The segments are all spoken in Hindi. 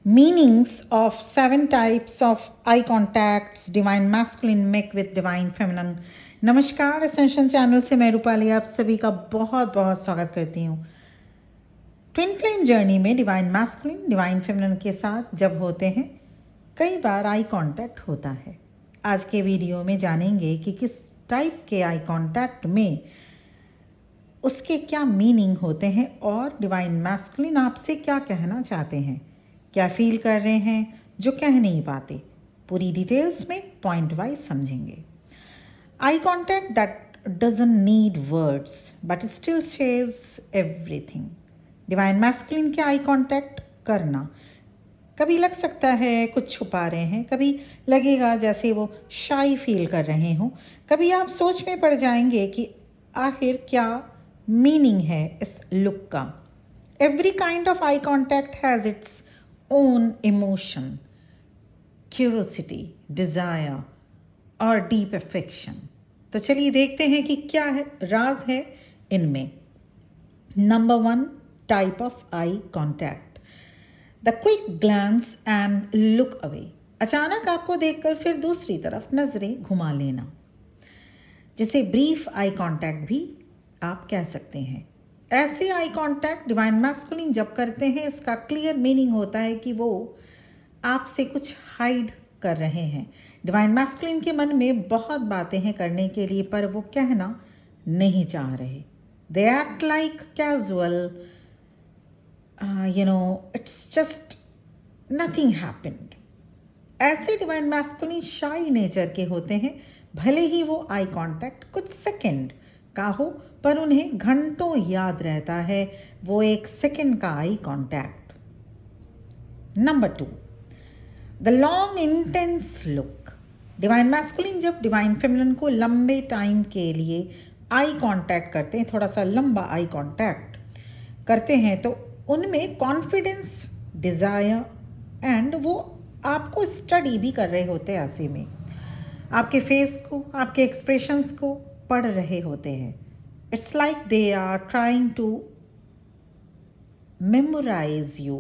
Meanings of 7 types of eye contacts, divine masculine make with divine feminine. नमस्कार, एसेंशन चैनल से मैं रूपाली आप सभी का बहुत बहुत स्वागत करती हूँ। ट्विन फ्लेम जर्नी में डिवाइन मैस्कुलिन डिवाइन फेमिनिन के साथ जब होते हैं कई बार आई कांटेक्ट होता है। आज के वीडियो में जानेंगे कि किस टाइप के आई कांटेक्ट में उसके क्या मीनिंग होते हैं और डिवाइन मैस्कुलिन आपसे क्या कहना चाहते हैं, क्या फील कर रहे हैं जो कह नहीं पाते। पूरी डिटेल्स में पॉइंट वाइज समझेंगे। Eye contact that doesn't need words but still shares everything. Divine masculine के आई कॉन्टैक्ट करना कभी लग सकता है कुछ छुपा रहे हैं, कभी लगेगा जैसे वो शाई फील कर रहे हों, कभी आप सोच में पड़ जाएंगे कि आखिर क्या मीनिंग है इस लुक का। Every kind of eye contact has its own emotion, curiosity, desire और डीप अफेक्शन। तो चलिए देखते हैं कि क्या है राज है इनमें। Number 1 type of eye contact, the quick glance and look away. अचानक आपको देखकर फिर दूसरी तरफ नजरें घुमा लेना, जिसे ब्रीफ आई कॉन्टैक्ट भी आप कह सकते हैं। ऐसे आई कांटेक्ट डिवाइन मैस्कुलिन जब करते हैं, इसका क्लियर मीनिंग होता है कि वो आपसे कुछ हाइड कर रहे हैं। डिवाइन मैस्कुलिन के मन में बहुत बातें हैं करने के लिए, पर वो कहना नहीं चाह रहे। They act like casual, it's just nothing happened. ऐसे डिवाइन मैस्कुलिन शाई नेचर के होते हैं। भले ही वो आई कांटेक्ट कुछ सेकंड का हो, पर उन्हें घंटों याद रहता है वो एक सेकंड का eye contact. Number 2 the long intense look. Divine masculine जब डिवाइन फेमिनिन को लंबे टाइम के लिए आई कांटेक्ट करते हैं, थोड़ा सा लंबा आई कांटेक्ट करते हैं, तो उनमें कॉन्फिडेंस, डिज़ायर एंड वो आपको स्टडी भी कर रहे होते हैं। ऐसे में आपके फेस को, आपके एक्सप्रेशंस को पढ़ रहे होते हैं। It's like they are trying to memorize you.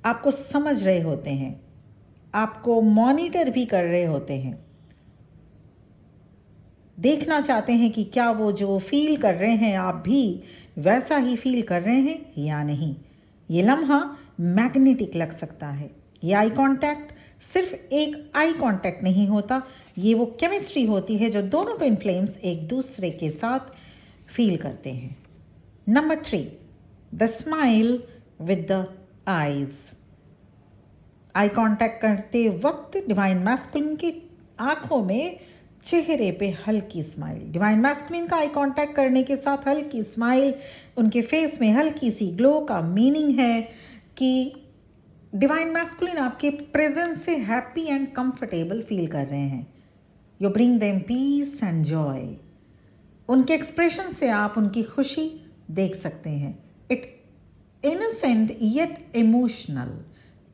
आपको समझ रहे होते हैं, आपको मॉनिटर भी कर रहे होते हैं, देखना चाहते हैं कि क्या वो जो फील कर रहे हैं आप भी वैसा ही फील कर रहे हैं या नहीं। ये लम्हा मैग्नेटिक लग सकता है। ये आई कांटेक्ट सिर्फ एक आई कांटेक्ट नहीं होता, ये वो केमिस्ट्री होती है जो दोनों ट्विन फ्लेम्स एक दूसरे के साथ फील करते हैं। Number 3 the smile with the eyes. Eye contact करते वक्त डिवाइन मैस्कुलिन की आंखों में, चेहरे पे हल्की स्माइल। डिवाइन मैस्कुलिन का आई कांटेक्ट करने के साथ हल्की स्माइल, उनके फेस में हल्की सी ग्लो का मीनिंग है कि डिवाइन मैस्कुलिन आपके प्रेजेंस से हैप्पी एंड कंफर्टेबल फील कर रहे हैं। You bring them peace and joy. उनके एक्सप्रेशन से आप उनकी खुशी देख सकते हैं। It innocent yet emotional,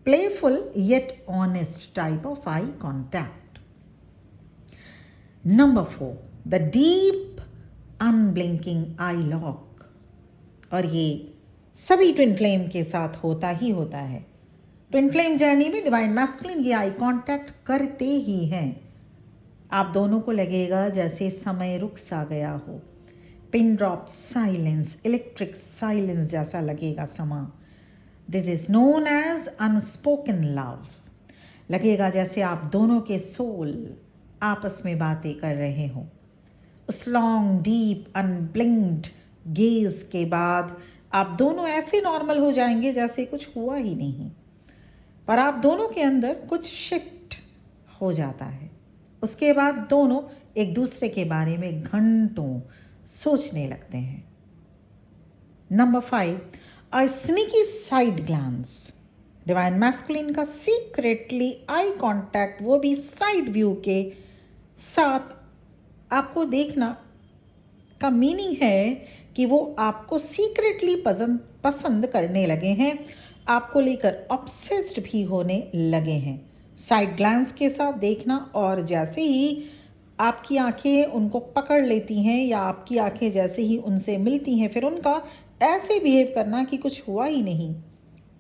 playful yet honest type of eye contact. Number 4 the deep unblinking eye lock. और ये सभी ट्विन फ्लेम के साथ होता ही होता है। ट्विन फ्लेम जर्नी में डिवाइन मैस्कुलिन ये आई कांटेक्ट करते ही हैं। आप दोनों को लगेगा जैसे समय रुक सा गया हो। Pin drop silence, electric silence जैसा लगेगा समा। This is known as unspoken love. लगेगा जैसे आप दोनों के सोल आपस में बातें कर रहे हो। उस लॉन्ग डीप अनब्लिंक्ड गेज के बाद आप दोनों ऐसे नॉर्मल हो जाएंगे जैसे कुछ हुआ ही नहीं, पर आप दोनों के अंदर कुछ शिफ्ट हो जाता है। उसके बाद दोनों एक दूसरे के बारे में घंटों सोचने लगते हैं। Number 5 a sneaky side glance. Divine masculine का सीक्रेटली आई कांटेक्ट, वो भी साइड व्यू के साथ आपको देखना का मीनिंग है कि वो आपको सीक्रेटली पसंद करने लगे हैं, आपको लेकर ऑब्सेस्ड भी होने लगे हैं। साइड ग्लांस के साथ देखना, और जैसे ही आपकी आंखें उनको पकड़ लेती हैं या आपकी आंखें जैसे ही उनसे मिलती हैं, फिर उनका ऐसे बिहेव करना कि कुछ हुआ ही नहीं।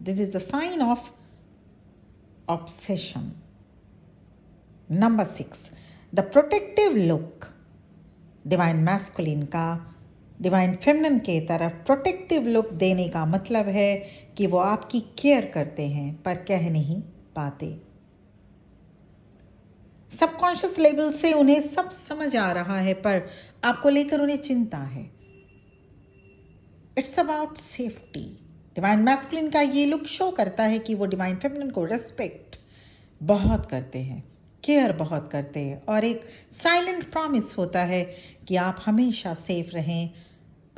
This is the sign of obsession. Number 6, the protective look. Divine masculine का डिवाइन फेमिनिन के तरफ प्रोटेक्टिव लुक देने का मतलब है कि वो आपकी केयर करते हैं पर कह नहीं पाते। सबकॉन्शियस लेवल से उन्हें सब समझ आ रहा है पर आपको लेकर उन्हें चिंता है। It's about safety. Divine masculine का ये लुक शो करता है कि वो डिवाइन फेमिनिन को रेस्पेक्ट बहुत करते हैं, केयर बहुत करते हैं और एक साइलेंट प्रॉमिस होता है कि आप हमेशा सेफ रहें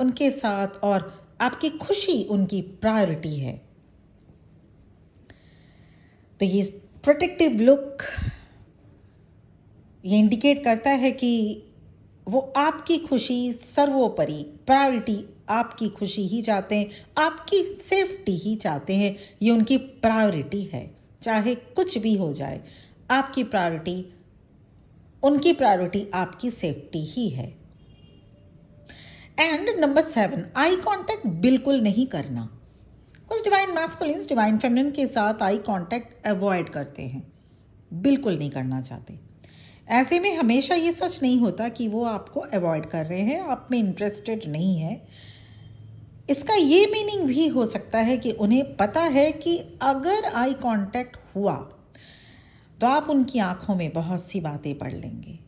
उनके साथ और आपकी खुशी उनकी प्रायोरिटी है। तो ये प्रोटेक्टिव लुक ये इंडिकेट करता है कि वो आपकी खुशी सर्वोपरि, प्रायोरिटी आपकी खुशी ही चाहते हैं, आपकी सेफ्टी ही चाहते हैं। ये उनकी प्रायोरिटी है, चाहे कुछ भी हो जाए आपकी प्रायोरिटी, उनकी प्रायोरिटी आपकी सेफ्टी ही है। एंड नंबर 7, आई कांटेक्ट बिल्कुल नहीं करना। कुछ डिवाइन मैस्कुलिन्स डिवाइन फेमिनिन के साथ आई कांटेक्ट अवॉइड करते हैं, बिल्कुल नहीं करना चाहते। ऐसे में हमेशा ये सच नहीं होता कि वो आपको अवॉइड कर रहे हैं, आप में इंटरेस्टेड नहीं है। इसका ये मीनिंग भी हो सकता है कि उन्हें पता है कि अगर आई कांटेक्ट हुआ तो आप उनकी आंखों में बहुत सी बातें पढ़ लेंगे।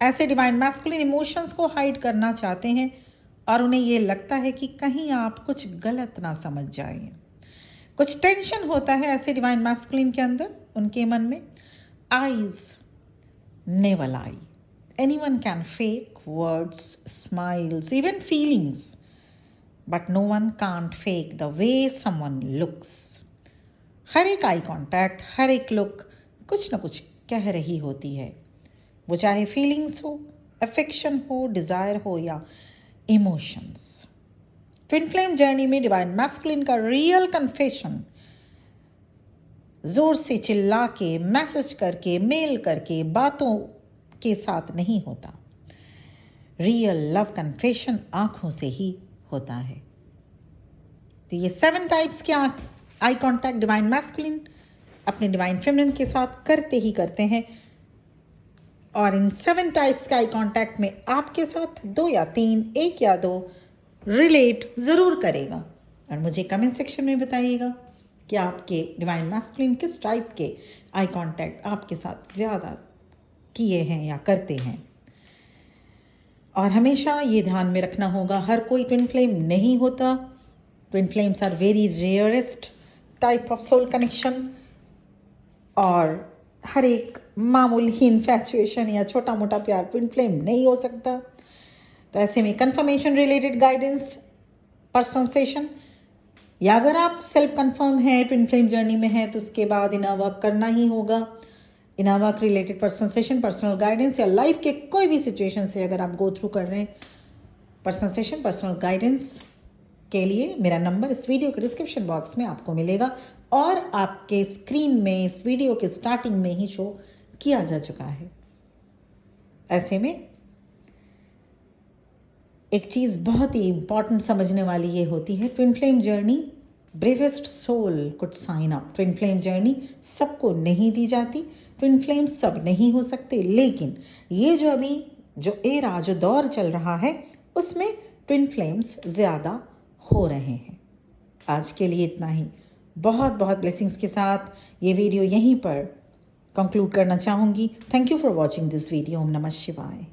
ऐसे डिवाइन मैस्कुलिन इमोशंस को हाइड करना चाहते हैं और उन्हें ये लगता है कि कहीं आप कुछ गलत ना समझ जाएं। कुछ टेंशन होता है ऐसे डिवाइन मैस्कुलिन के अंदर, उनके मन में। Eyes never lie. Anyone can fake words, smiles, even feelings, but no one can't fake the way someone looks. हर एक आई कॉन्टैक्ट, हर एक लुक कुछ न कुछ कह रही होती है, वो चाहे फीलिंग्स हो, अफेक्शन हो, डिज़ायर हो या इमोशंस। ट्विन फ्लेम जर्नी में डिवाइन मैस्कुलिन का रियल कन्फेशन जोर से चिल्ला के, मैसेज करके, मेल करके, बातों के साथ नहीं होता। रियल लव कन्फेशन आंखों से ही होता है। तो ये 7 टाइप्स के आई कॉन्टैक्ट डिवाइन मैस्कुलिन अपने डिवाइन फेमिनिन के साथ करते ही करते हैं और इन 7 टाइप्स के आई कॉन्टैक्ट में आपके साथ 2 या 3, 1 या 2 रिलेट ज़रूर करेगा। और मुझे कमेंट सेक्शन में बताइएगा कि आपके डिवाइन मैस्कुलिन किस टाइप के आई कॉन्टैक्ट आपके साथ ज़्यादा किए हैं या करते हैं। और हमेशा ये ध्यान में रखना होगा, हर कोई ट्विन फ्लेम नहीं होता। Twin flames are very rarest type of soul connection और हर एक मामूली इन्फैचुएशन या छोटा मोटा प्यार ट्विन फ्लेम नहीं हो सकता। तो ऐसे में confirmation related guidance, personal session, या अगर आप सेल्फ कंफर्म हैं, ट्विन फ्लेम जर्नी में हैं, तो उसके बाद इनर वर्क करना ही होगा। Inner work related personal session, personal guidance या लाइफ के कोई भी सिचुएशन से अगर आप गो थ्रू कर रहे हैं, पर्सनल सेशन, पर्सनल गाइडेंस के लिए मेरा नंबर इस वीडियो के डिस्क्रिप्शन बॉक्स में आपको मिलेगा और आपके स्क्रीन में इस वीडियो के स्टार्टिंग में ही शो किया जा चुका है। ऐसे में एक चीज़ बहुत ही इंपॉर्टेंट समझने वाली ये होती है, twin flame journey bravest soul could sign up. Twin flame journey सबको नहीं दी जाती, ट्विन फ्लेम सब नहीं हो सकते, लेकिन ये जो अभी जो एरा, जो दौर चल रहा है, उसमें ट्विन फ्लेम्स ज़्यादा हो रहे हैं। आज के लिए इतना ही। बहुत बहुत ब्लेसिंग्स के साथ ये वीडियो यहीं पर कंक्लूड करना चाहूँगी। Thank you for watching this video. ओम नमः शिवाय।